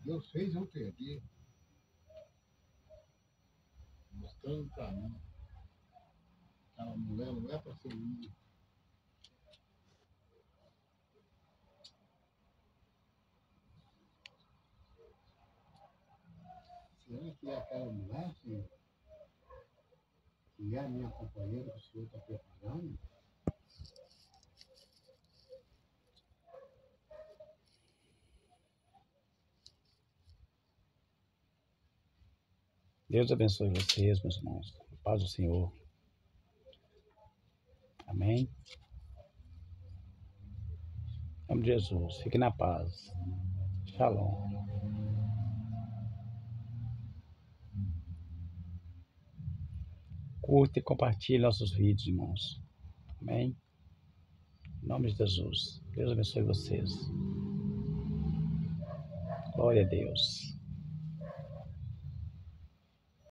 Deus fez eu perder, mostrando para mim que aquela mulher não é para ser minha. Será que é aquela mulher, Senhor, que é a minha companheira que o Senhor está preparando? Deus abençoe vocês, meus irmãos. A paz do Senhor. Amém. Em nome de Jesus. Fique na paz. Shalom. Curta e compartilhe nossos vídeos, irmãos. Amém. Em nome de Jesus. Deus abençoe vocês. Glória a Deus.